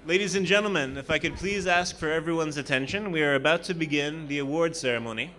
Ladies and gentlemen, if I could please ask for everyone's attention, we are about to begin the award ceremony.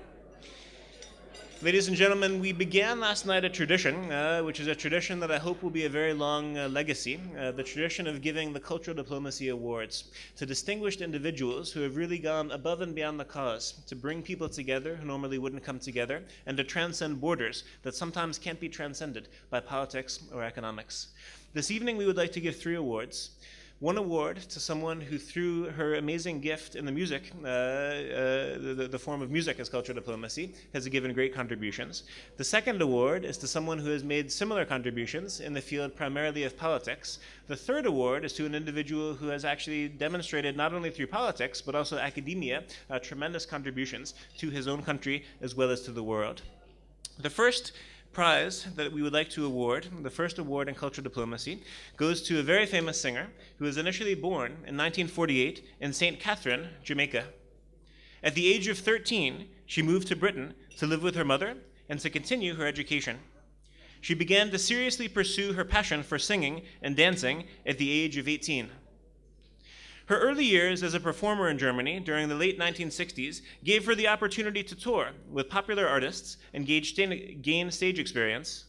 Ladies and gentlemen, we began last night a tradition, which is a tradition that I hope will be a very long legacy, the tradition of giving the Cultural Diplomacy Awards to distinguished individuals who have really gone above and beyond the cause to bring people together who normally wouldn't come together and to transcend borders that sometimes can't be transcended by politics or economics. This evening we would like to give 3 awards. One award to someone who, through her amazing gift in the music, the form of music as cultural diplomacy, has given great contributions. The second award is to someone who has made similar contributions in the field primarily of politics. The third award is to an individual who has actually demonstrated, not only through politics, but also academia, tremendous contributions to his own country as well as to the world. The first prize that we would like to award, the first award in cultural diplomacy, goes to a very famous singer who was initially born in 1948 in St. Catherine, Jamaica. At the age of 13, she moved to Britain to live with her mother and to continue her education. She began to seriously pursue her passion for singing and dancing at the age of 18. Her early years as a performer in Germany during the late 1960s gave her the opportunity to tour with popular artists and gain stage experience.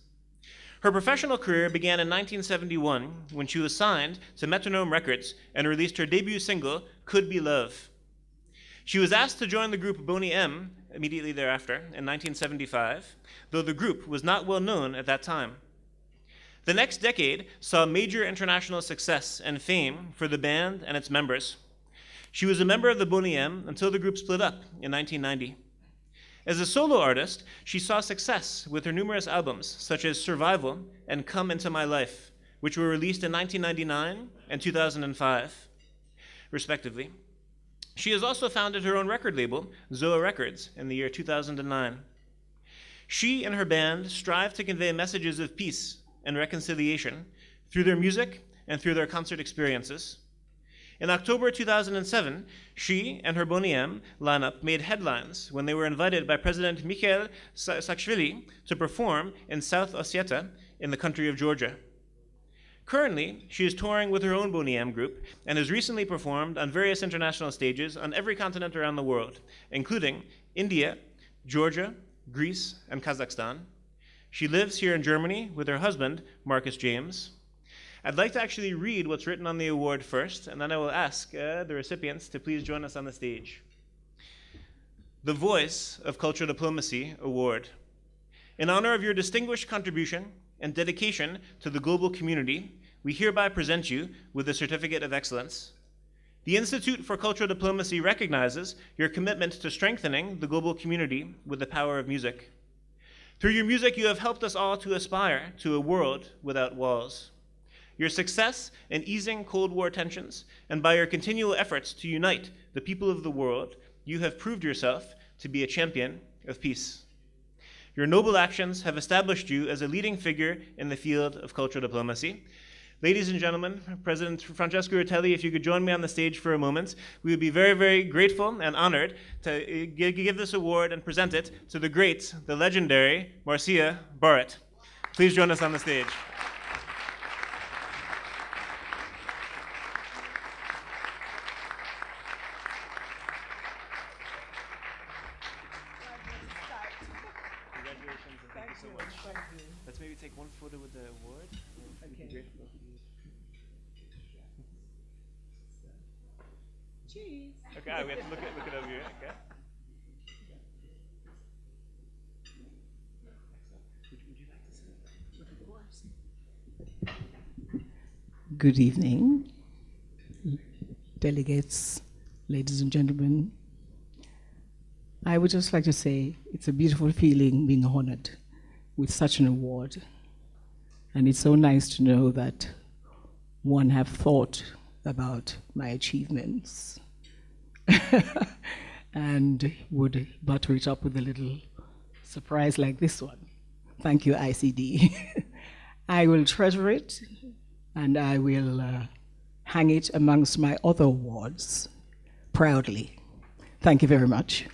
Her professional career began in 1971 when she was signed to Metronome Records and released her debut single, Could Be Love. She was asked to join the group Boney M immediately thereafter in 1975, though the group was not well known at that time. The next decade saw major international success and fame for the band and its members. She was a member of the Boney M until the group split up in 1990. As a solo artist, she saw success with her numerous albums, such as Survival and Come Into My Life, which were released in 1999 and 2005, respectively. She has also founded her own record label, Zoa Records, in the year 2009. She and her band strive to convey messages of peace and reconciliation through their music and through their concert experiences. In October 2007, she and her Boney M lineup made headlines when they were invited by President Mikhail Saakashvili to perform in South Ossetia in the country of Georgia. Currently, she is touring with her own Boney M group and has recently performed on various international stages on every continent around the world, including India, Georgia, Greece, and Kazakhstan. She lives here in Germany with her husband, Marcus James. I'd like to actually read what's written on the award first, and then I will ask the recipients to please join us on the stage. The Voice of Cultural Diplomacy Award. In honor of your distinguished contribution and dedication to the global community, we hereby present you with the Certificate of Excellence. The Institute for Cultural Diplomacy recognizes your commitment to strengthening the global community with the power of music. Through your music, you have helped us all to aspire to a world without walls. Your success in easing Cold War tensions, and by your continual efforts to unite the people of the world, you have proved yourself to be a champion of peace. Your noble actions have established you as a leading figure in the field of cultural diplomacy. Ladies and gentlemen, President Francesco Rutelli, if you could join me on the stage for a moment, we would be very, very grateful and honored to give this award and present it to the great, the legendary Marcia Barrett. Please join us on the stage. Congratulations and thank you so much. Thank you. Let's maybe take one photo with the award. Okay. Cheese. Okay, we have to look it over here. Okay. Would you like to say? Of course. Good evening, delegates, ladies and gentlemen. I would just like to say it's a beautiful feeling being honored with such an award. And it's so nice to know that one have thought about my achievements and would butter it up with a little surprise like this one. Thank you, ICD. I will treasure it and I will hang it amongst my other awards proudly. Thank you very much.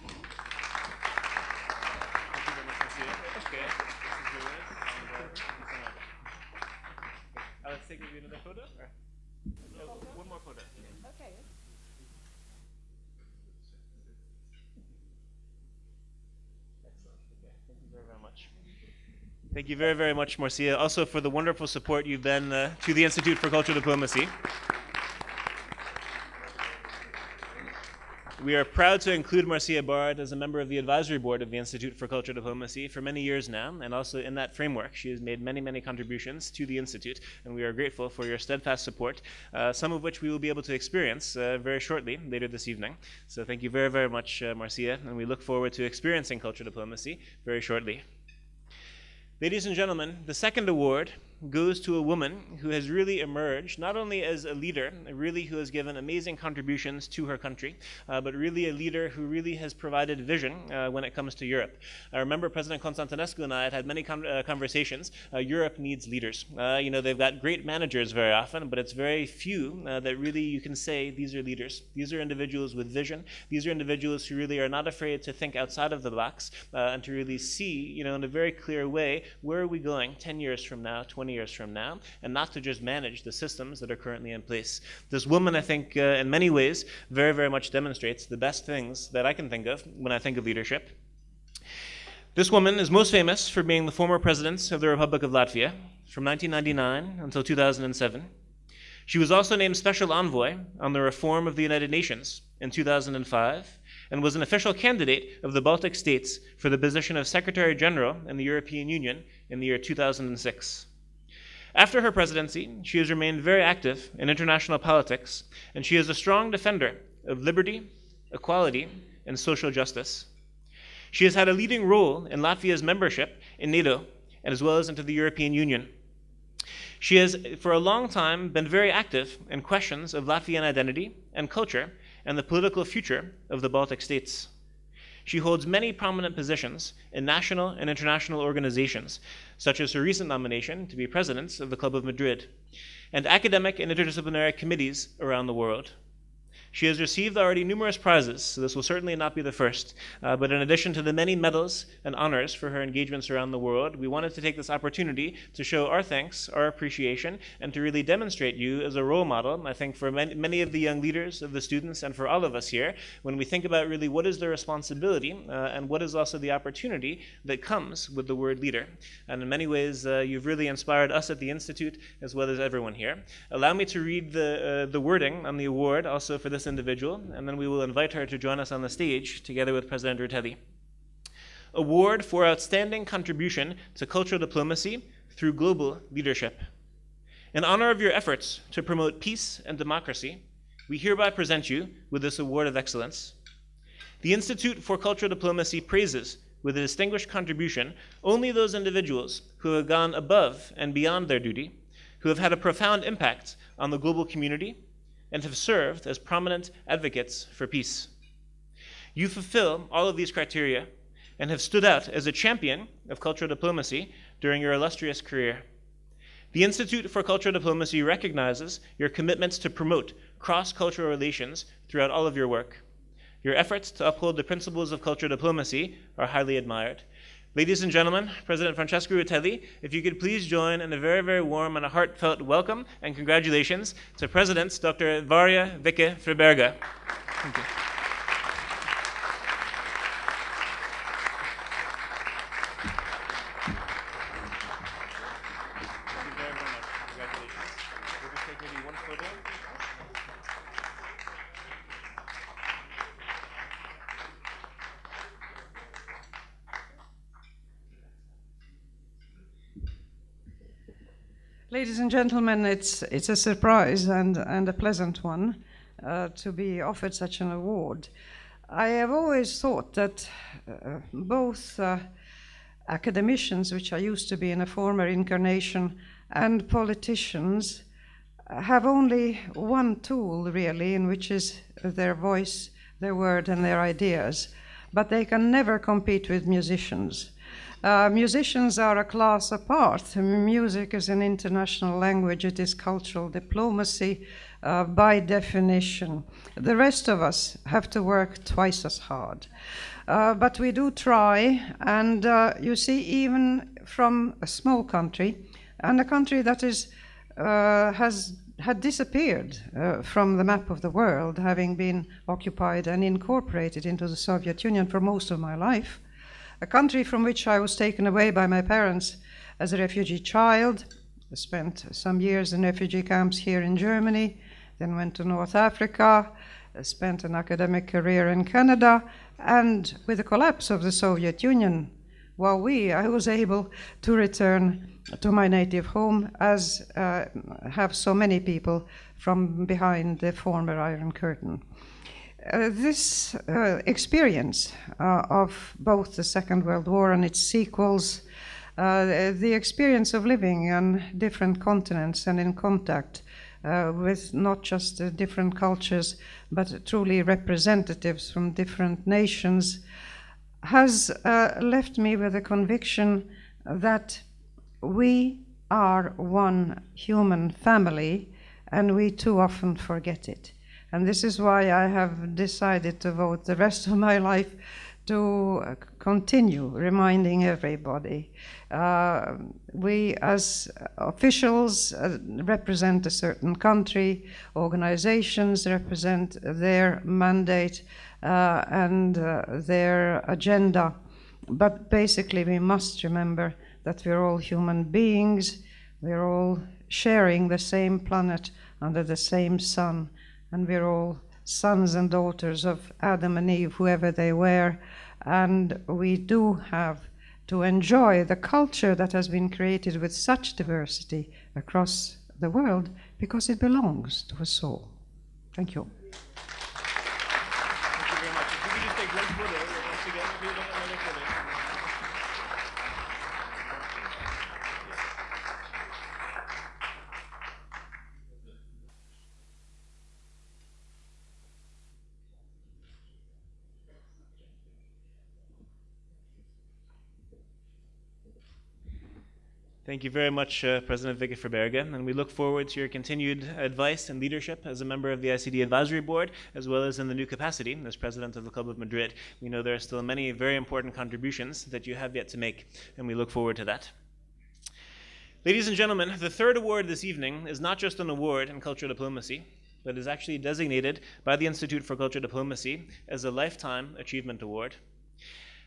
Let's take maybe another photo. Or? One more photo. Thank you very, very much, Marcia, also for the wonderful support you've been to the Institute for Cultural Diplomacy. We are proud to include Marcia Bard as a member of the advisory board of the Institute for Cultural Diplomacy for many years now, and also in that framework, she has made many, many contributions to the Institute, and we are grateful for your steadfast support, some of which we will be able to experience very shortly, later this evening. So thank you very, very much, Marcia, and we look forward to experiencing cultural diplomacy very shortly. Ladies and gentlemen, the second award goes to a woman who has really emerged, not only as a leader, really who has given amazing contributions to her country, but really a leader who really has provided vision when it comes to Europe. I remember President Constantinescu and I had many conversations. Europe needs leaders. They've got great managers very often, but it's very few that really you can say these are leaders. These are individuals with vision. These are individuals who really are not afraid to think outside of the box and to really see, in a very clear way, where are we going 10 years from now, 20 years from now, and not to just manage the systems that are currently in place. This woman, I think, in many ways, very, very much demonstrates the best things that I can think of when I think of leadership. This woman is most famous for being the former president of the Republic of Latvia from 1999 until 2007. She was also named Special Envoy on the reform of the United Nations in 2005, and was an official candidate of the Baltic states for the position of Secretary General in the European Union in the year 2006. After her presidency, she has remained very active in international politics, and she is a strong defender of liberty, equality, and social justice. She has had a leading role in Latvia's membership in NATO, and as well as into the European Union. She has, for a long time, been very active in questions of Latvian identity and culture, and the political future of the Baltic states. She holds many prominent positions in national and international organizations, such as her recent nomination to be president of the Club of Madrid, and academic and interdisciplinary committees around the world. She has received already numerous prizes, so this will certainly not be the first. But in addition to the many medals and honors for her engagements around the world, we wanted to take this opportunity to show our thanks, our appreciation, and to really demonstrate you as a role model, I think, for many of the young leaders, of the students, and for all of us here, when we think about really what is the responsibility and what is also the opportunity that comes with the word leader. And in many ways, you've really inspired us at the Institute, as well as everyone here. Allow me to read the wording on the award, also for this individual, and then we will invite her to join us on the stage together with President Rutelli. Award for Outstanding Contribution to Cultural Diplomacy through Global Leadership. In honor of your efforts to promote peace and democracy, we hereby present you with this award of excellence. The Institute for Cultural Diplomacy praises with a distinguished contribution only those individuals who have gone above and beyond their duty, who have had a profound impact on the global community, and have served as prominent advocates for peace. You fulfill all of these criteria and have stood out as a champion of cultural diplomacy during your illustrious career. The Institute for Cultural Diplomacy recognizes your commitments to promote cross-cultural relations throughout all of your work. Your efforts to uphold the principles of cultural diplomacy are highly admired. Ladies and gentlemen, President Constantinescu Award, if you could please join in a very, very warm and a heartfelt welcome and congratulations to President Dr. Varja Vikke Friberga. Thank you. Thank you very, very much. Congratulations. We'll just take maybe one photo. Ladies and gentlemen, it's a surprise and a pleasant one to be offered such an award. I have always thought that both academicians, which I used to be in a former incarnation, and politicians have only one tool, really, in which is their voice, their word, and their ideas. But they can never compete with musicians. Musicians are a class apart. Music is an international language. It is cultural diplomacy by definition. The rest of us have to work twice as hard. But we do try, and you see, even from a small country, and a country that had disappeared from the map of the world, having been occupied and incorporated into the Soviet Union for most of my life, a country from which I was taken away by my parents as a refugee child. I spent some years in refugee camps here in Germany, then went to North Africa, spent an academic career in Canada, and with the collapse of the Soviet Union, I was able to return to my native home, as have so many people from behind the former Iron Curtain. This experience of both the Second World War and its sequels, the experience of living on different continents and in contact with not just different cultures, but truly representatives from different nations, has left me with a conviction that we are one human family, and we too often forget it. And this is why I have decided to vote the rest of my life to continue reminding everybody. We as officials represent a certain country, organizations represent their mandate and their agenda, but basically we must remember that we're all human beings, we're all sharing the same planet under the same sun, and we're all sons and daughters of Adam and Eve, whoever they were, and we do have to enjoy the culture that has been created with such diversity across the world, because it belongs to us all. Thank you. Thank you very much. If we could just take one photo once again, if we don't have another photo. Thank you very much, President Vicky Verberge, and we look forward to your continued advice and leadership as a member of the ICD Advisory Board, as well as in the new capacity as President of the Club of Madrid. We know there are still many very important contributions that you have yet to make, and we look forward to that. Ladies and gentlemen, the third award this evening is not just an award in cultural diplomacy, but is actually designated by the Institute for Cultural Diplomacy as a Lifetime Achievement Award.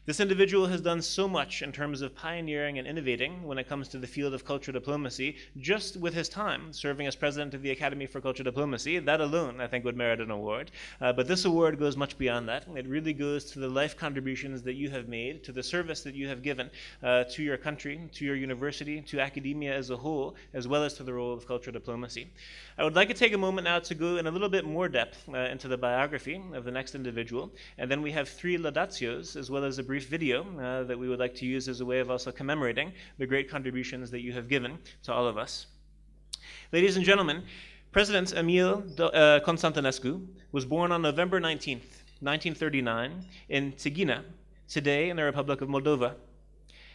This individual has done so much in terms of pioneering and innovating when it comes to the field of cultural diplomacy, just with his time serving as president of the Academy for Cultural Diplomacy. That alone, I think, would merit an award. But this award goes much beyond that. It really goes to the life contributions that you have made, to the service that you have given to your country, to your university, to academia as a whole, as well as to the role of cultural diplomacy. I would like to take a moment now to go in a little bit more depth into the biography of the next individual, and then we have 3 laudatios, as well as a brief video that we would like to use as a way of also commemorating the great contributions that you have given to all of us. Ladies and gentlemen, President Emil Constantinescu was born on November 19th, 1939 in Tighina, today in the Republic of Moldova.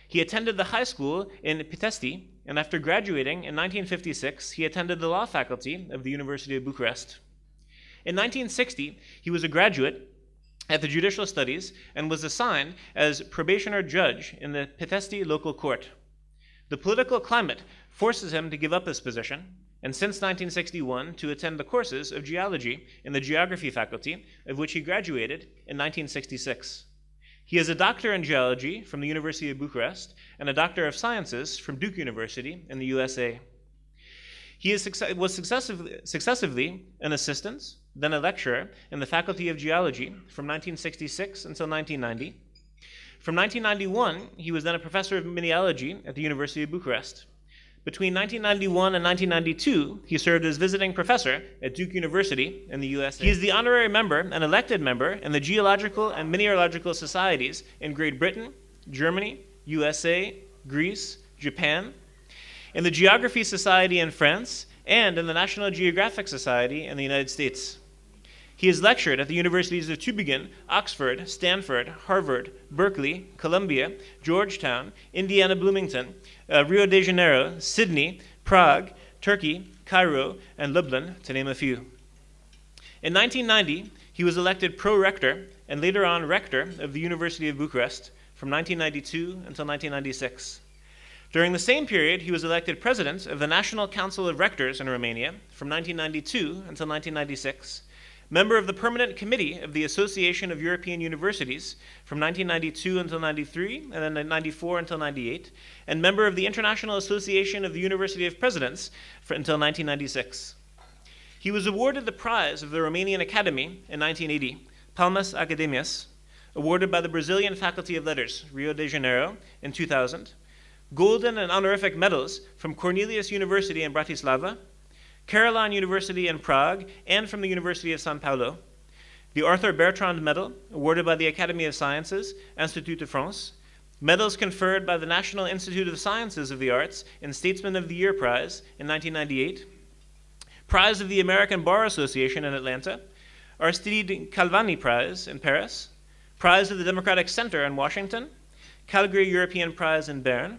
He attended the high school in Pitești, and after graduating in 1956, he attended the law faculty of the University of Bucharest. In 1960, he was a graduate at the Judicial Studies and was assigned as probationer judge in the Pitești local court. The political climate forces him to give up this position, and since 1961 to attend the courses of geology in the geography faculty, of which he graduated in 1966. He is a doctor in geology from the University of Bucharest and a doctor of sciences from Duke University in the USA. He was successively an assistant, then a lecturer in the Faculty of Geology from 1966 until 1990. From 1991, he was then a professor of mineralogy at the University of Bucharest. Between 1991 and 1992, he served as visiting professor at Duke University in the USA. He is the honorary member and elected member in the Geological and Mineralogical Societies in Great Britain, Germany, USA, Greece, Japan, in the Geography Society in France, and in the National Geographic Society in the United States. He has lectured at the universities of Tübingen, Oxford, Stanford, Harvard, Berkeley, Columbia, Georgetown, Indiana Bloomington, Rio de Janeiro, Sydney, Prague, Turkey, Cairo, and Lublin, to name a few. In 1990, he was elected pro-rector and later on rector of the University of Bucharest from 1992 until 1996. During the same period, he was elected president of the National Council of Rectors in Romania from 1992 until 1996, member of the Permanent Committee of the Association of European Universities from 1992 until 93, and then 94 until 98, and member of the International Association of the University of Presidents until 1996. He was awarded the prize of the Romanian Academy in 1980, Palmas Academias, awarded by the Brazilian Faculty of Letters, Rio de Janeiro, in 2000, golden and honorific medals from Cornelius University in Bratislava, Caroline University in Prague, and from the University of São Paulo, the Arthur Bertrand Medal, awarded by the Academy of Sciences, Institut de France, medals conferred by the National Institute of Sciences of the Arts in Statesman of the Year Prize in 1998, Prize of the American Bar Association in Atlanta, Aristide Calvani Prize in Paris, Prize of the Democratic Center in Washington, Calgary European Prize in Bern.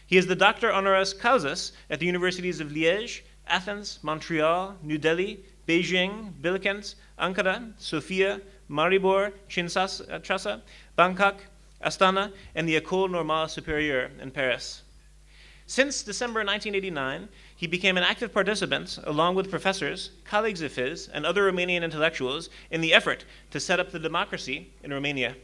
He is the Doctor Honoris Causa at the universities of Liège, Athens, Montreal, New Delhi, Beijing, Bilkent, Ankara, Sofia, Maribor, Kinshasa, Bangkok, Astana, and the École Normale Supérieure in Paris. Since December 1989, he became an active participant, along with professors, colleagues of his, and other Romanian intellectuals, in the effort to set up the democracy in Romania.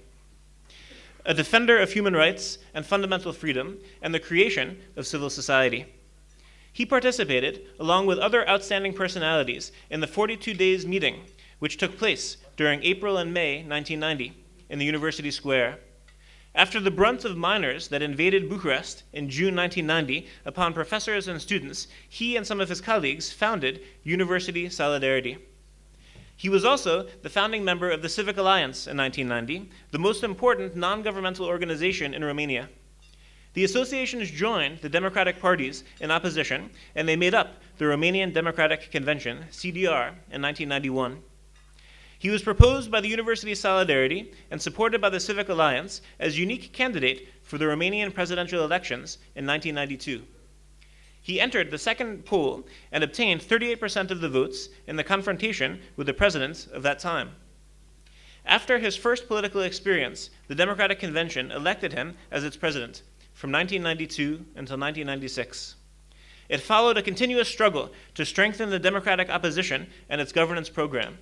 A defender of human rights and fundamental freedom, and the creation of civil society. He participated, along with other outstanding personalities, in the 42 Days meeting, which took place during April and May 1990 in the University Square. After the brunt of miners that invaded Bucharest in June 1990 upon professors and students, he and some of his colleagues founded University Solidarity. He was also the founding member of the Civic Alliance in 1990, the most important non-governmental organization in Romania. The associations joined the democratic parties in opposition, and they made up the Romanian Democratic Convention, CDR, in 1991. He was proposed by the University Solidarity and supported by the Civic Alliance as unique candidate for the Romanian presidential elections in 1992. He entered the second poll and obtained 38% of the votes in the confrontation with the president of that time. After his first political experience, the Democratic Convention elected him as its president from 1992 until 1996. It followed a continuous struggle to strengthen the democratic opposition and its governance program.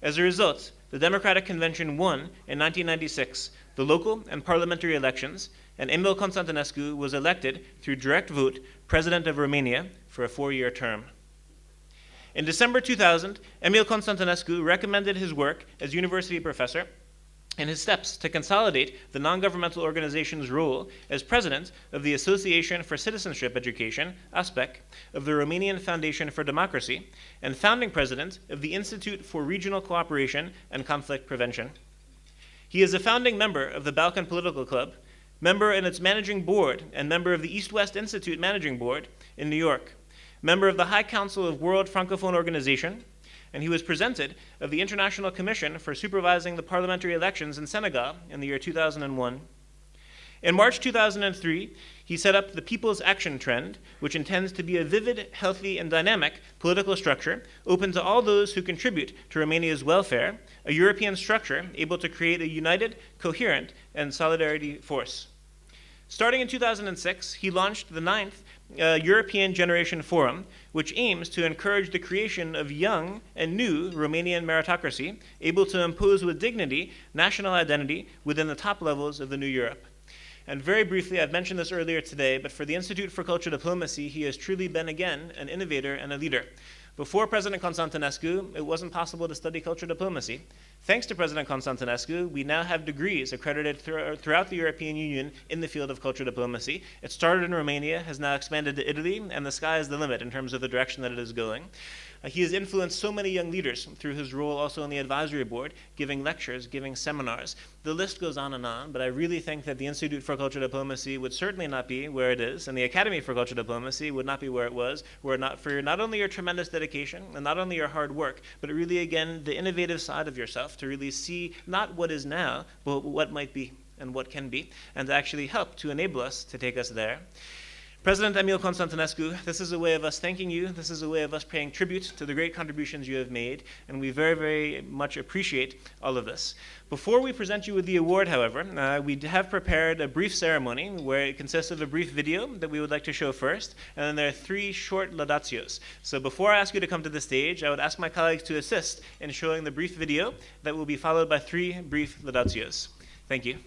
As a result, the Democratic Convention won in 1996 the local and parliamentary elections, and Emil Constantinescu was elected through direct vote President of Romania for a 4-year term. In December 2000, Emil Constantinescu recommended his work as university professor and his steps to consolidate the non-governmental organization's role as president of the Association for Citizenship Education, ASPEC, of the Romanian Foundation for Democracy, and founding president of the Institute for Regional Cooperation and Conflict Prevention. He is a founding member of the Balkan Political Club, member in its managing board, and member of the East-West Institute Managing Board in New York, member of the High Council of World Francophone Organization, and he was presented of the International Commission for Supervising the Parliamentary Elections in Senegal in the year 2001. In March 2003, he set up the People's Action Trend, which intends to be a vivid, healthy, and dynamic political structure open to all those who contribute to Romania's welfare, a European structure able to create a united, coherent, and solidarity force. Starting in 2006, he launched the 9th European Generation Forum, which aims to encourage the creation of young and new Romanian meritocracy, able to impose with dignity national identity within the top levels of the new Europe. And very briefly, I've mentioned this earlier today, but for the Institute for Cultural Diplomacy, he has truly been, again, an innovator and a leader. Before President Constantinescu, it wasn't possible to study cultural diplomacy. Thanks to President Constantinescu, we now have degrees accredited throughout the European Union in the field of cultural diplomacy. It started in Romania, has now expanded to Italy, and the sky is the limit in terms of the direction that it is going. He has influenced so many young leaders through his role also on the advisory board, giving lectures, giving seminars. The list goes on, but I really think that the Institute for Cultural Diplomacy would certainly not be where it is, and the Academy for Cultural Diplomacy would not be where it was, were it not for not only your tremendous dedication and not only your hard work, but really, again, the innovative side of yourself to really see not what is now, but what might be and what can be, and to actually help to enable us to take us there. President Emil Constantinescu, this is a way of us thanking you. This is a way of us paying tribute to the great contributions you have made, and we very, very much appreciate all of this. Before we present you with the award, however, we have prepared a brief ceremony where it consists of a brief video that we would like to show first, and then there are 3 short laudatios. So before I ask you to come to the stage, I would ask my colleagues to assist in showing the brief video that will be followed by 3 brief laudatios. Thank you.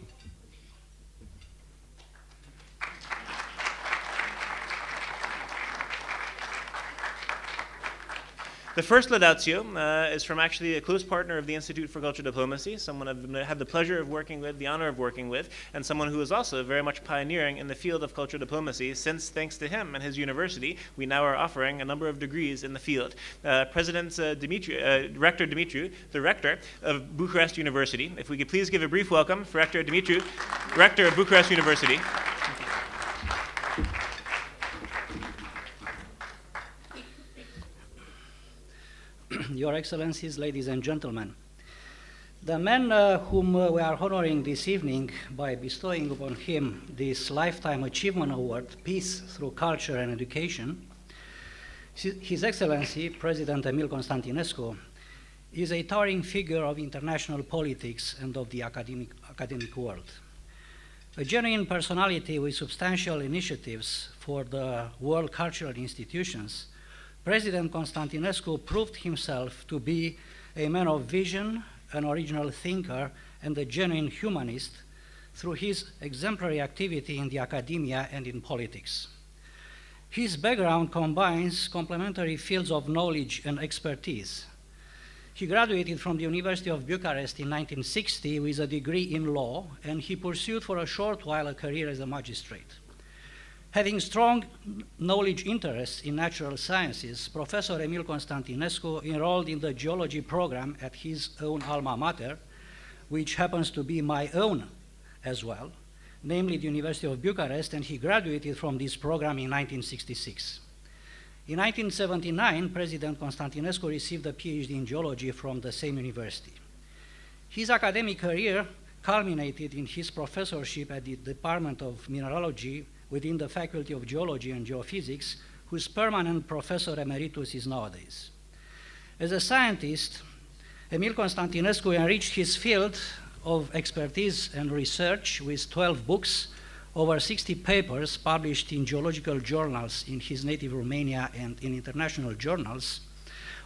The first laudatio is from actually a close partner of the Institute for Cultural Diplomacy, someone I've had the pleasure of working with, the honor of working with, and someone who is also very much pioneering in the field of cultural diplomacy since, thanks to him and his university, we now are offering a number of degrees in the field. Rector Dimitriou, the rector of Bucharest University. If we could please give a brief welcome for Rector Dimitriou, rector of Bucharest University. Your Excellencies, ladies and gentlemen, the man whom we are honoring this evening by bestowing upon him this Lifetime Achievement Award, Peace Through Culture and Education, His Excellency, President Emil Constantinescu, is a towering figure of international politics and of the academic world. A genuine personality with substantial initiatives for the world cultural institutions, President Constantinescu proved himself to be a man of vision, an original thinker, and a genuine humanist through his exemplary activity in the academia and in politics. His background combines complementary fields of knowledge and expertise. He graduated from the University of Bucharest in 1960 with a degree in law, and he pursued for a short while a career as a magistrate. Having strong knowledge interests in natural sciences, Professor Emil Constantinescu enrolled in the geology program at his own alma mater, which happens to be my own as well, namely the University of Bucharest, and he graduated from this program in 1966. In 1979, President Constantinescu received a PhD in geology from the same university. His academic career culminated in his professorship at the Department of Mineralogy within the Faculty of Geology and Geophysics, whose permanent professor emeritus is nowadays. As a scientist, Emil Constantinescu enriched his field of expertise and research with 12 books, over 60 papers published in geological journals in his native Romania and in international journals,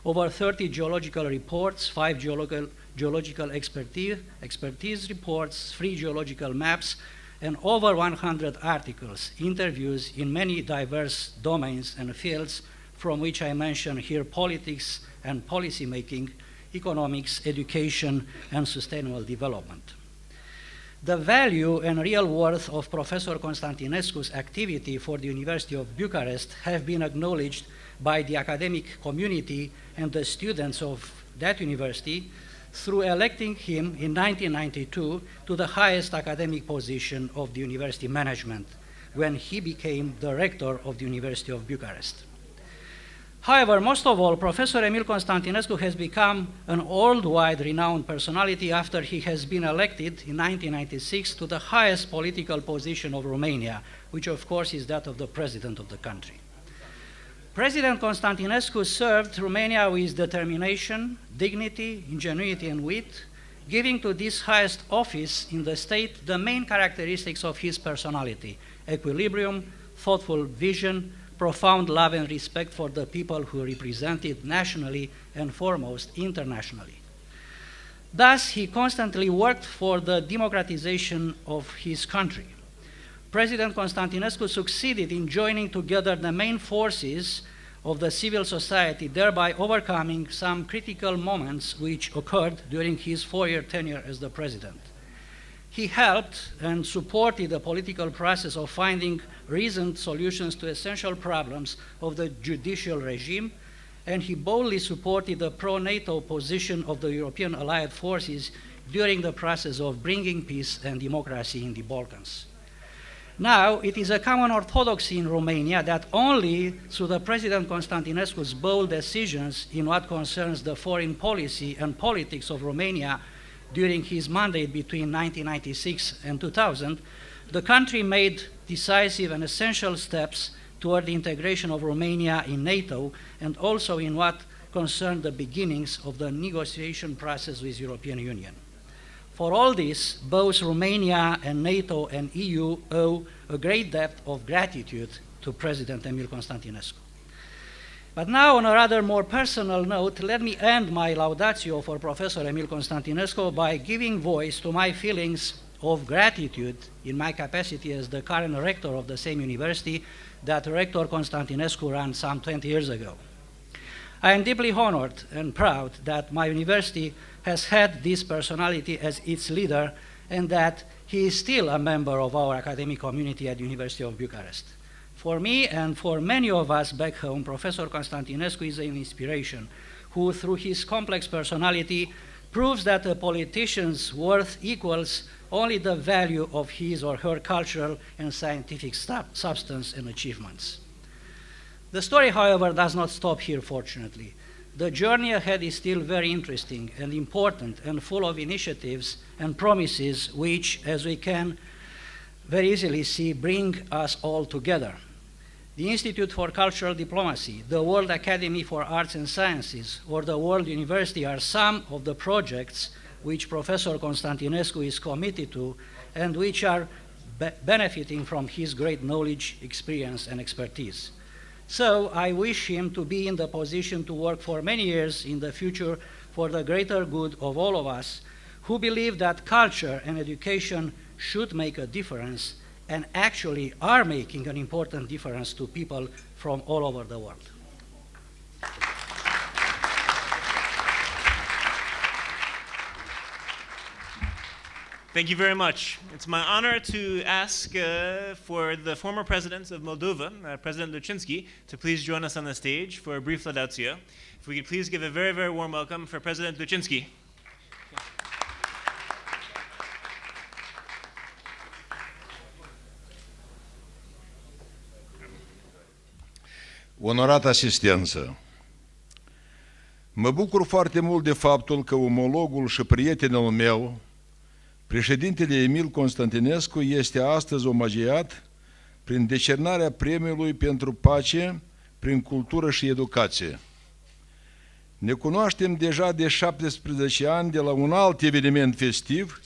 over 30 geological reports, 5 geological expertise reports, 3 geological maps, and over 100 articles, interviews in many diverse domains and fields, from which I mention here politics and policy making, economics, education, and sustainable development. The value and real worth of Professor Constantinescu's activity for the University of Bucharest have been acknowledged by the academic community and the students of that university through electing him in 1992 to the highest academic position of the university management when he became the rector of the University of Bucharest. However, most of all, Professor Emil Constantinescu has become an worldwide renowned personality after he has been elected in 1996 to the highest political position of Romania, which of course is that of the president of the country. President Constantinescu served Romania with determination, dignity, ingenuity, and wit, giving to this highest office in the state the main characteristics of his personality: equilibrium, thoughtful vision, profound love and respect for the people who represented nationally and foremost internationally. Thus, he constantly worked for the democratization of his country. President Constantinescu succeeded in joining together the main forces of the civil society, thereby overcoming some critical moments which occurred during his 4-year tenure as the president. He helped and supported the political process of finding reasoned solutions to essential problems of the judicial regime, and he boldly supported the pro-NATO position of the European allied forces during the process of bringing peace and democracy in the Balkans. Now, it is a common orthodoxy in Romania that only through the President Constantinescu's bold decisions in what concerns the foreign policy and politics of Romania during his mandate between 1996 and 2000, the country made decisive and essential steps toward the integration of Romania in NATO and also in what concerned the beginnings of the negotiation process with the European Union. For all this, both Romania and NATO and EU owe a great debt of gratitude to President Emil Constantinescu. But now, on a rather more personal note, let me end my laudatio for Professor Emil Constantinescu by giving voice to my feelings of gratitude in my capacity as the current rector of the same university that Rector Constantinescu ran some 20 years ago. I am deeply honored and proud that my university has had this personality as its leader and that he is still a member of our academic community at the University of Bucharest. For me and for many of us back home, Professor Constantinescu is an inspiration who, through his complex personality, proves that a politician's worth equals only the value of his or her cultural and scientific substance and achievements. The story, however, does not stop here, fortunately. The journey ahead is still very interesting and important and full of initiatives and promises which, as we can very easily see, bring us all together. The Institute for Cultural Diplomacy, the World Academy for Arts and Sciences, or the World University are some of the projects which Professor Constantinescu is committed to and which are benefiting from his great knowledge, experience, and expertise. So I wish him to be in the position to work for many years in the future for the greater good of all of us who believe that culture and education should make a difference and actually are making an important difference to people from all over the world. Thank you very much. It's my honor to ask for the former president of Moldova, President Lucinski, to please join us on the stage for a brief laudatio. If we could please give a very, very warm welcome for President Lucinski. Onorată asistență, mă bucur foarte mult de faptul că omologul și prietenul meu, președintele Emil Constantinescu, este astăzi omagiat prin decernarea premiului pentru pace, prin cultură și educație. Ne cunoaștem deja de 17 ani de la un alt eveniment festiv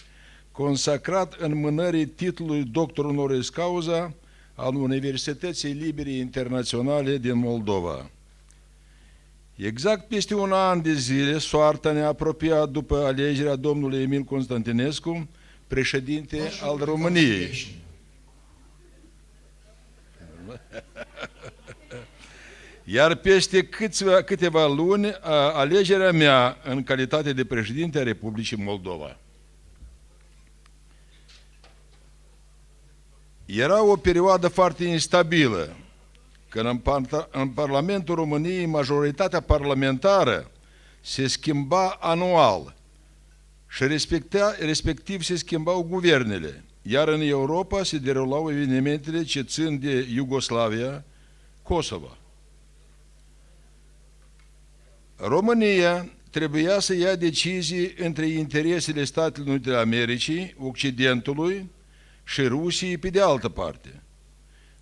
consacrat înmânării titlului doctor honoris causa al Universității Libere Internaționale din Moldova. Exact peste un an de zile, soarta ne-a apropiat după alegerea domnului Emil Constantinescu, președinte al României. Iar peste câteva luni, alegerea mea în calitate de președinte a Republicii Moldova. Era o perioadă foarte instabilă, când în Parlamentul României majoritatea parlamentară se schimba anual și respectiv se schimbau guvernele, iar în Europa se derulau evenimentele ce țin de Iugoslavia, Kosovo. România trebuia să ia decizii între interesele Statelor Unite ale Americii, Occidentului și Rusiei pe de altă parte.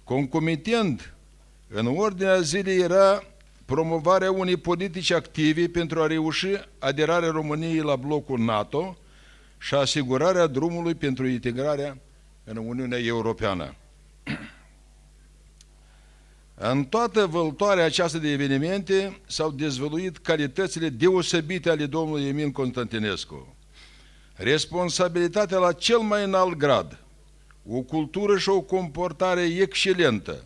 Concomitent, în ordinea zilei era promovarea unei politici active pentru a reuși aderarea României la blocul NATO și asigurarea drumului pentru integrarea în Uniunea Europeană. În toată văltoarea aceasta de evenimente s-au dezvăluit calitățile deosebite ale domnului Emil Constantinescu. Responsabilitatea la cel mai înalt grad, o cultură și o comportare excelentă,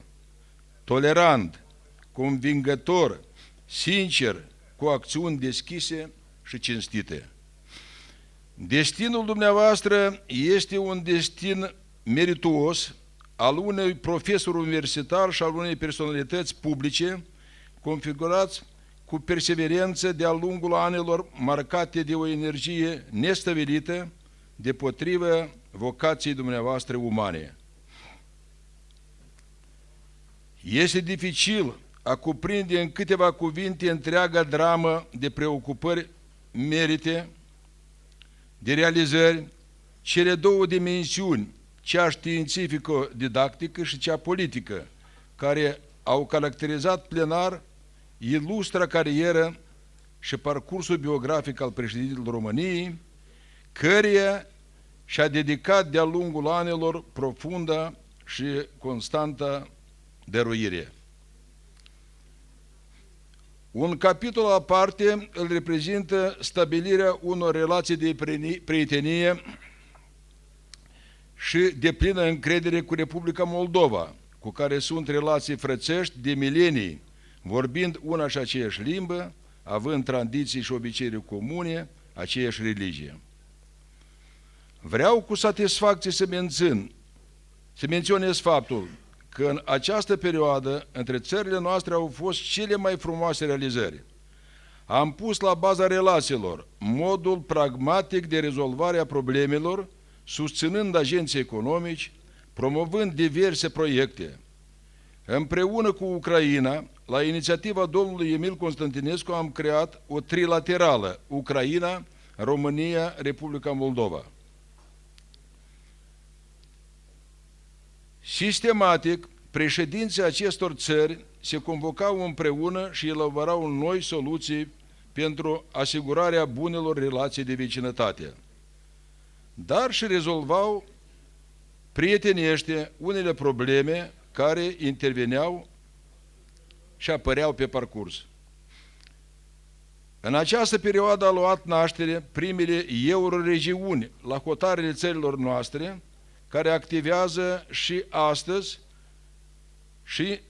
tolerant, convingător, sincer, cu acțiuni deschise și cinstite. Destinul dumneavoastră este un destin merituos al unui profesor universitar și al unei personalități publice configurați cu perseverență de-a lungul anilor marcate de o energie nestăvilită depotrivă vocației dumneavoastră umane. Este dificil a cuprinde în câteva cuvinte întreaga dramă de preocupări, merite, de realizări, cele două dimensiuni cea științifico-didactică și cea politică, care au caracterizat plenar ilustra carieră și parcursul biografic al președintelui României, căreia și-a dedicat de-a lungul anilor profundă și constantă dăruire. Un capitol aparte îl reprezintă stabilirea unor relații de prietenie și de plină încredere cu Republica Moldova, cu care sunt relații frățești de milenii, vorbind una și aceeași limbă, având tradiții și obiceiuri comune, aceeași religie. Vreau cu satisfacție să menționez faptul că în această perioadă, între țările noastre au fost cele mai frumoase realizări. Am pus la baza relațiilor modul pragmatic de rezolvare a problemelor, susținând agenții economici, promovând diverse proiecte. Împreună cu Ucraina, la inițiativa domnului Emil Constantinescu, am creat o trilaterală: Ucraina, România, Republica Moldova. Sistematic, președinții acestor țări se convocau împreună și elaborau noi soluții pentru asigurarea bunelor relații de vecinătate, dar și rezolvau prietenește unele probleme care interveneau și apăreau pe parcurs. În această perioadă au luat naștere primele euroregiuni la hotarele țărilor noastre, care activează și astăzi și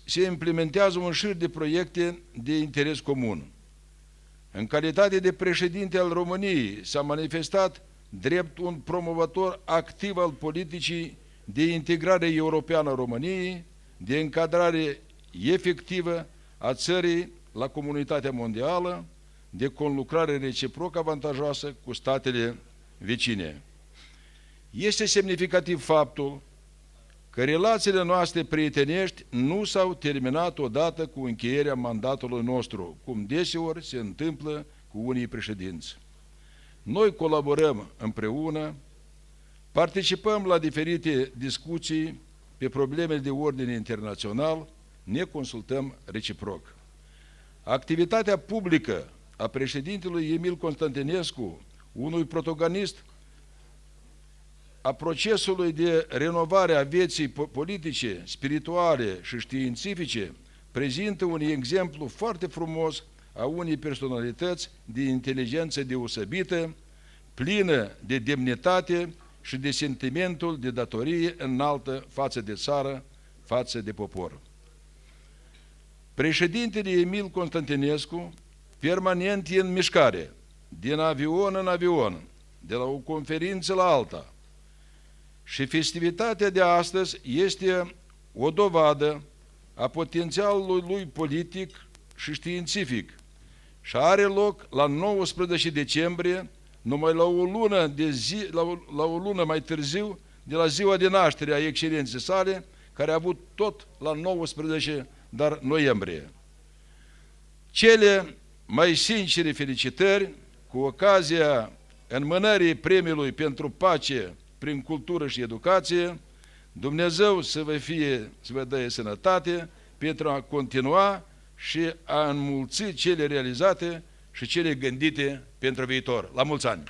se implementează un șir de proiecte de interes comun. În calitate de președinte al României s-a manifestat drept un promovator activ al politicii de integrare europeană a României, de încadrare efectivă a țării la comunitatea mondială, de conlucrare reciproc avantajoasă cu statele vecine. Este semnificativ faptul că relațiile noastre prietenești nu s-au terminat odată cu încheierea mandatului nostru, cum deseori se întâmplă cu unii președinți. Noi colaborăm împreună, participăm la diferite discuții pe probleme de ordine internațional, ne consultăm reciproc. Activitatea publică a președintelui Emil Constantinescu, unui protagonist a procesului de renovare a vieții politice, spirituale și științifice, prezintă un exemplu foarte frumos a unei personalități de inteligență deosebită, plină de demnitate și de sentimentul de datorie înaltă față de țară, față de popor. Președintele Emil Constantinescu, permanent în mișcare, din avion în avion, de la o conferință la alta, și festivitatea de astăzi este o dovadă a potențialului lui politic și științific și are loc la 19 decembrie, numai la o lună mai târziu de la ziua de naștere a excelenței sale, care a avut tot la 19 dar noiembrie. Cele mai sincere felicitări cu ocazia înmânării premiului pentru pace prin cultură și educație. Dumnezeu să vă dea sănătate pentru a continua și a înmulți cele realizate și cele gândite pentru viitor. La mulți ani!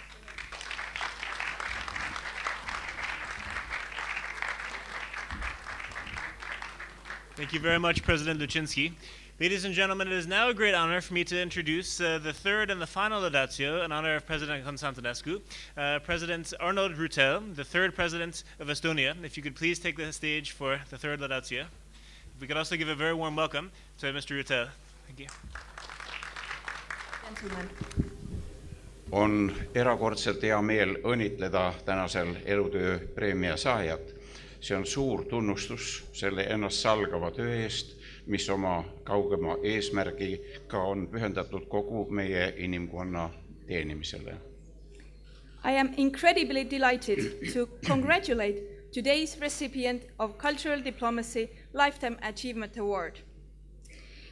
Thank you very much, President Lucinski. Ladies and gentlemen, it is now a great honor for me to introduce the third and the final laudatio in honor of President Constantinescu, President Arnold Rutel, the third president of Estonia. If you could please take the stage for the third laudatio. If we could also give a very warm welcome to Mr. Rutel. Thank you. Gentlemen. On erakordselt hea meel õnnitleda tänasel elutöö preemia saajat. See on suur tunnustus selle ennastsalgava töö eest, mis oma kaugema eesmärgiga on pühendatud kogu meie inimkonna teenimisele. I am incredibly delighted to congratulate today's recipient of Cultural Diplomacy Lifetime Achievement Award.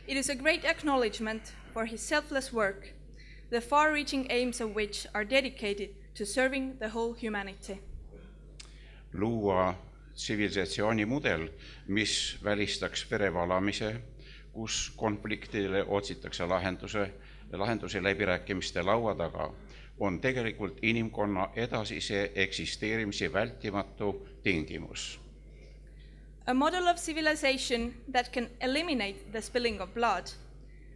It is a great acknowledgement for his selfless work, the far-reaching aims of which are dedicated to serving the whole humanity. luua tsivilisatsiooni mudel, mis välistaks verevalamise, kus konfliktidele otsitakse lahendusi läbirääkimiste laua taga, on tegelikult inimkonna edasise eksisteerimise vältimatu tingimus. A model of civilization that can eliminate the spilling of blood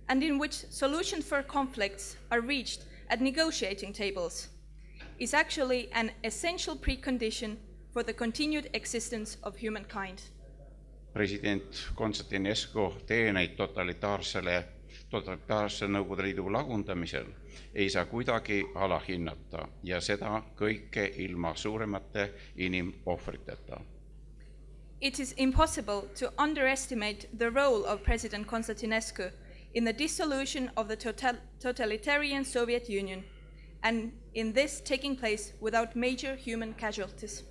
and in which solutions for conflicts are reached at negotiating tables is actually an essential precondition for the continued existence of humankind. President Constantinescu teeneid totalitaarse Nõukogude Liidu lagundamisel ei saa kuidagi alahinnata ja seda kõike ilma suuremate inimohvriteta. It is impossible to underestimate the role of President Constantinescu in the dissolution of the totalitarian Soviet Union, and in this taking place without major human casualties.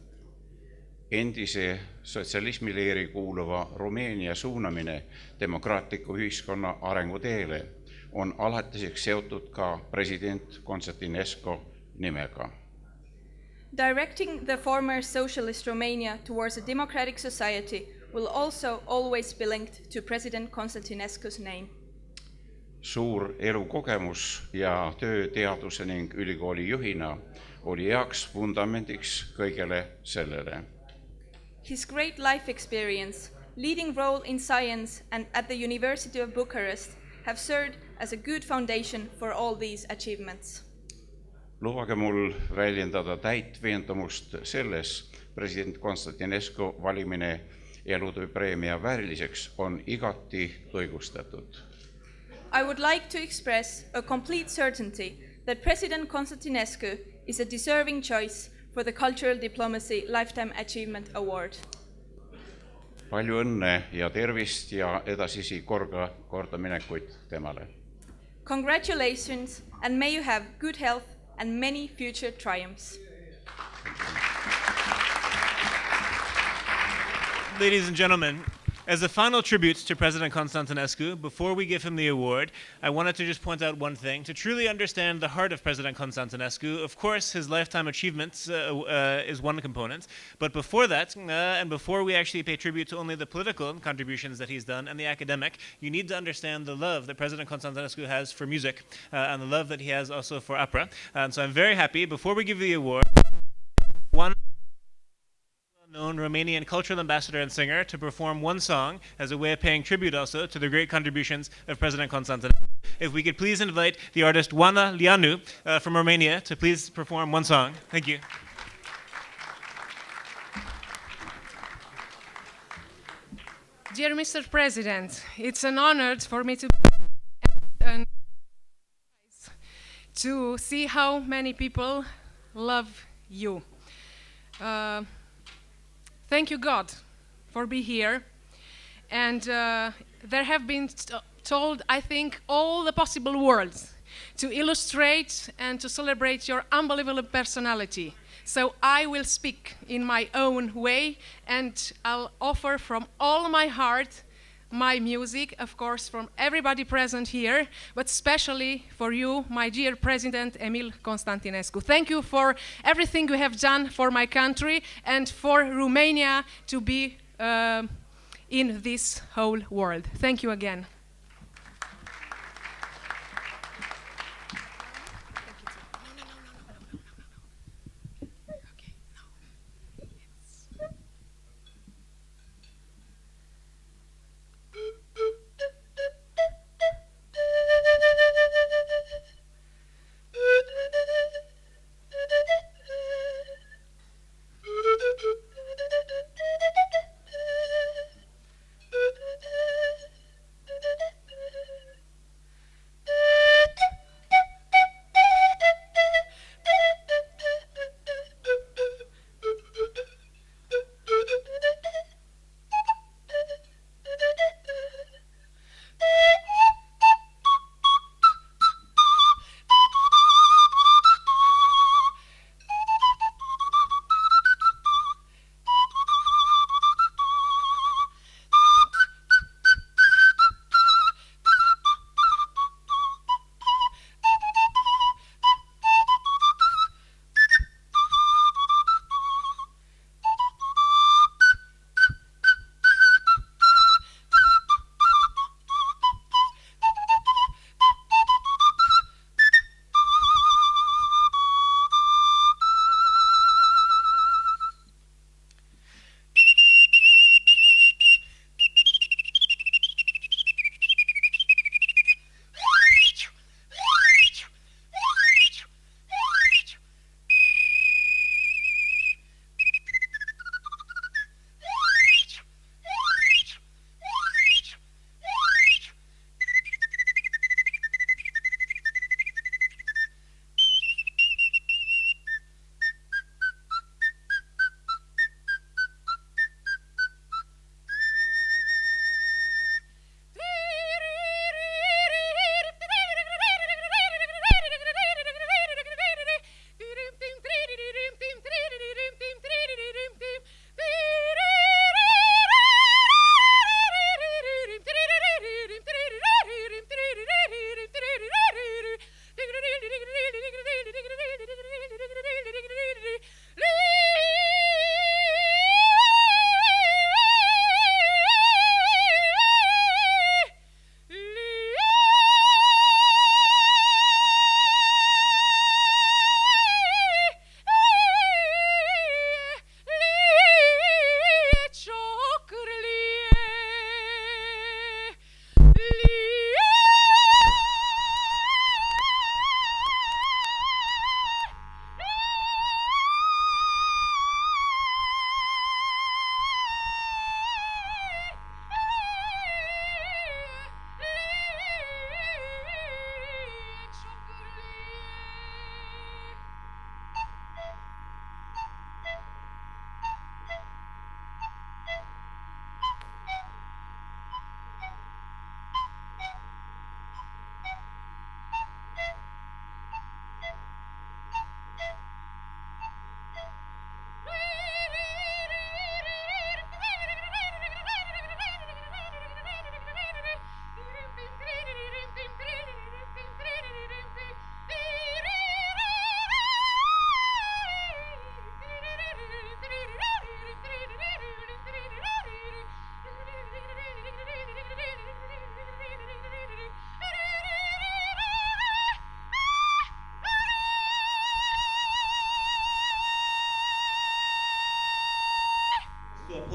Endise sotsialismileeri kuuluva Rumeenia suunamine demokraatliku ühiskonna arenguteele on alatiseks seotud ka president Constantinescu nimega. Directing the former socialist Romania towards a democratic society will also always be linked to President Constantinescu's name. Suur elukogemus ja töö teaduse ning ülikooli juhina oli heaks vundamendiks kõigele sellele. His great life experience, leading role in science and at the University of Bucharest have served as a good foundation for all these achievements. Lubage mul väljendada täit veendumust selles, president Constantinescu valimine elutööpreemia vääriliseks on igati õigustatud. I would like to express a complete certainty that President Constantinescu is a deserving choice for the Cultural Diplomacy Lifetime Achievement Award. Palju õnne ja tervist ja edasisi kordaminekuid temale. Congratulations and may you have good health and many future triumphs. Ladies and gentlemen, as a final tribute to President Constantinescu, before we give him the award, I wanted to just point out one thing. To truly understand the heart of President Constantinescu, of course, his lifetime achievements is one component. But before that, and before we actually pay tribute to only the political contributions that he's done and the academic, you need to understand the love that President Constantinescu has for music and the love that he has also for opera. And so I'm very happy, before we give the award, one known Romanian cultural ambassador and singer to perform one song as a way of paying tribute also to the great contributions of President Constantinescu. If we could please invite the artist Oana Lianu from Romania to please perform one song. Thank you. Dear Mr. President, it's an honor for me to see how many people love you. Thank you, God, for being here. And there have been told, I think, all the possible words to illustrate and to celebrate your unbelievable personality. So I will speak in my own way, and I'll offer from all my heart my music, of course, from everybody present here, but especially for you, my dear President Emil Constantinescu. Thank you for everything you have done for my country and for Romania to be in this whole world. Thank you again.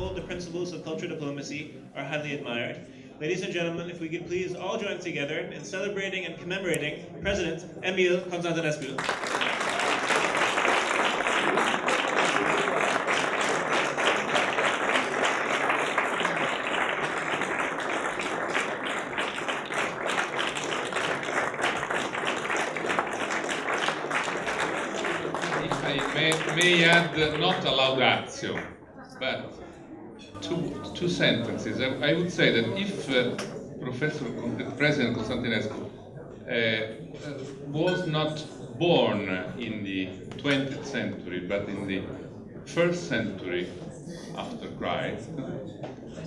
uphold the principles of cultural diplomacy are highly admired. Ladies and gentlemen, if we could please all join together in celebrating and commemorating President Emil Constantinescu. May add not a laudatio, but two sentences. I would say that if President Constantinescu was not born in the 20th century, but in the first century after Christ,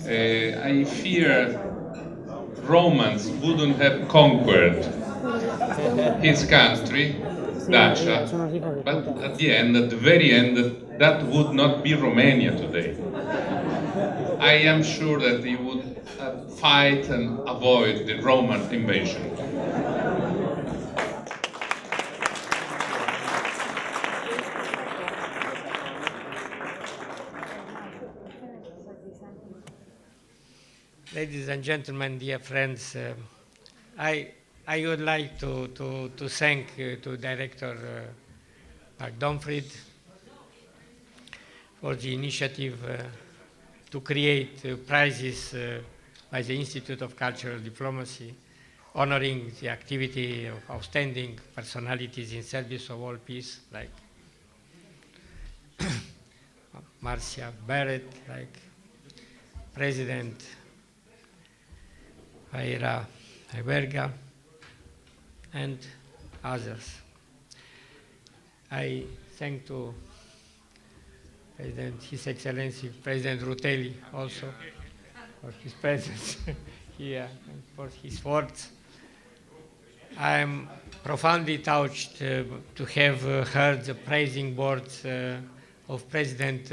I fear Romans wouldn't have conquered his country, Dacia, but at the very end, that would not be Romania today. I am sure that he would fight and avoid the Roman invasion. Ladies and gentlemen, dear friends, I would like to thank to Director Mark Domfried for the initiative to create prizes by the Institute of Cultural Diplomacy, honoring the activity of outstanding personalities in service of world peace, like Marcia Barrett, like President Aira Alberga, and others. I thank to President, His Excellency President Rutelli also for his presence here and for his words. I am profoundly touched to have heard the praising words of President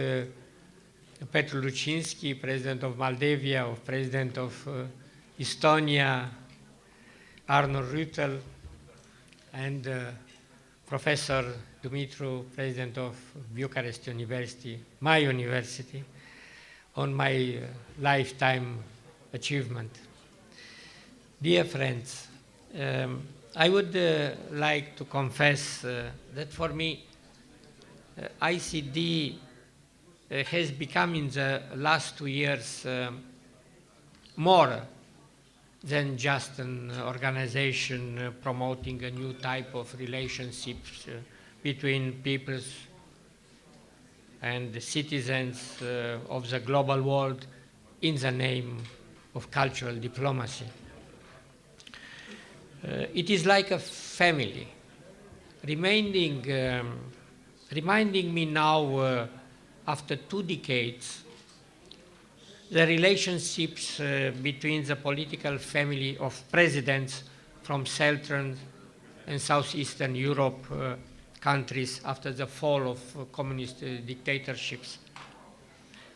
Petru Lucinski, President of Moldavia, of President of Estonia, Arnold Rüttel, and Professor Dumitru, President of Bucharest University, my university, on my lifetime achievement. Dear friends, I would like to confess that for me, ICD has become in the last 2 years more than just an organization promoting a new type of relationships between peoples and the citizens of the global world in the name of cultural diplomacy. It is like a family, reminding me now, after 2 decades, the relationships between the political family of presidents from Southern and Southeastern Europe countries after the fall of communist dictatorships,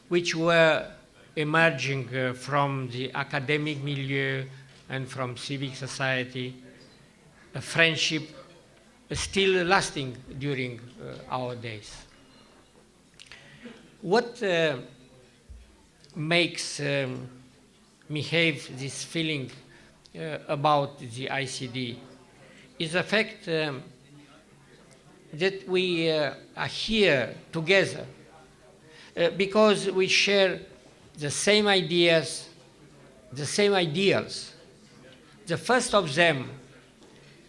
which were emerging from the academic milieu and from civic society, a friendship still lasting during our days. What makes me have this feeling about the ICD is the fact that we are here together because we share the same ideas, the same ideals. The first of them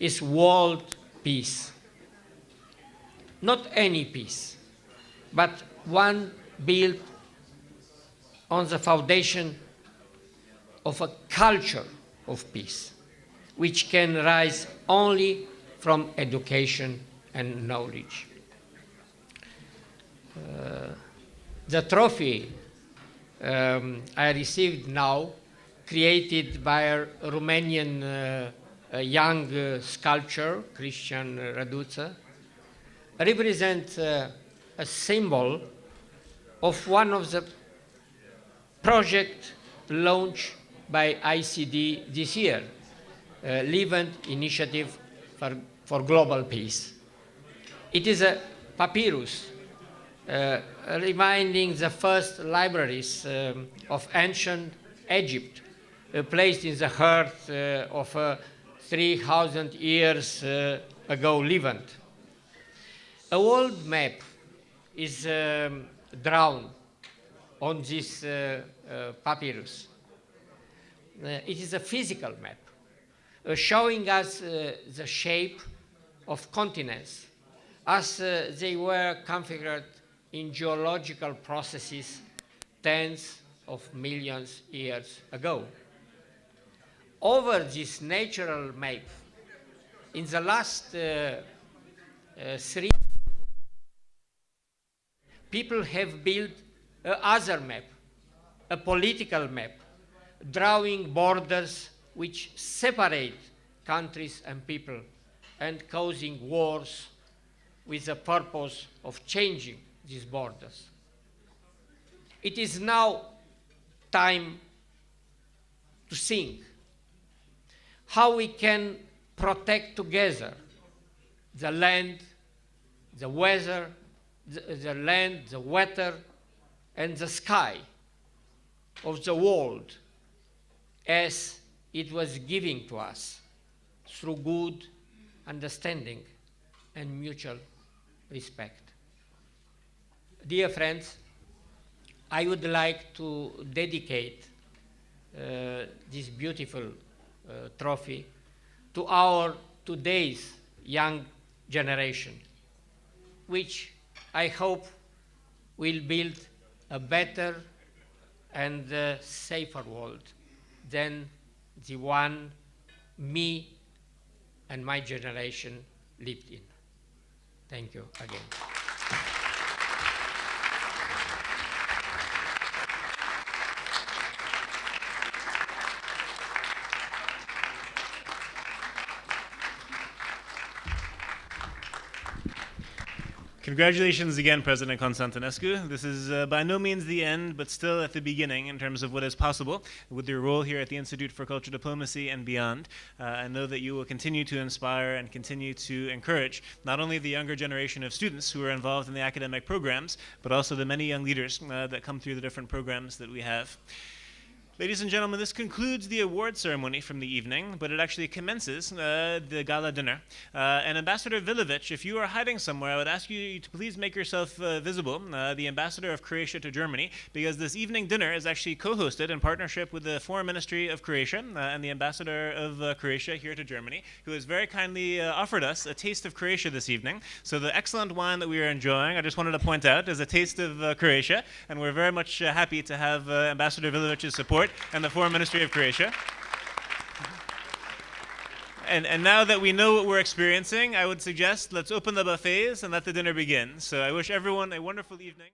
is world peace. Not any peace, but one built on the foundation of a culture of peace, which can rise only from education and knowledge. The trophy I received now, created by a Romanian young sculptor, Cristian Raduță, represents a symbol of one of the projects launched by ICD this year, Levant Initiative for Global Peace. It is a papyrus reminding the first libraries of ancient Egypt, placed in the heart of 3,000 years ago Levant. A world map is drawn on this papyrus. It is a physical map, showing us the shape of continents as they were configured in geological processes tens of millions of years ago. Over this natural map, in the last 3 people have built another map, a political map, drawing borders which separate countries and people and causing wars with the purpose of changing these borders. It is now time to think how we can protect together the land, the weather, the land, the water, and the sky of the world as it was given to us through good understanding and mutual respect. Dear friends, I would like to dedicate this beautiful trophy to our today's young generation, which I hope will build a better and safer world than the one me and my generation lived in. Thank you again. Congratulations again, President Constantinescu. This is by no means the end, but still at the beginning in terms of what is possible with your role here at the Institute for Cultural Diplomacy and beyond. I know that you will continue to inspire and continue to encourage not only the younger generation of students who are involved in the academic programs, but also the many young leaders that come through the different programs that we have. Ladies and gentlemen, this concludes the award ceremony from the evening, but it actually commences the gala dinner. And Ambassador Vilovic, if you are hiding somewhere, I would ask you to please make yourself visible, the Ambassador of Croatia to Germany, because this evening dinner is actually co-hosted in partnership with the Foreign Ministry of Croatia and the Ambassador of Croatia here to Germany, who has very kindly offered us a taste of Croatia this evening. So the excellent wine that we are enjoying, I just wanted to point out, is a taste of Croatia, and we're very much happy to have Ambassador Vilovic's support and the Foreign Ministry of Croatia. And now that we know what we're experiencing, I would suggest let's open the buffets and let the dinner begin. So I wish everyone a wonderful evening.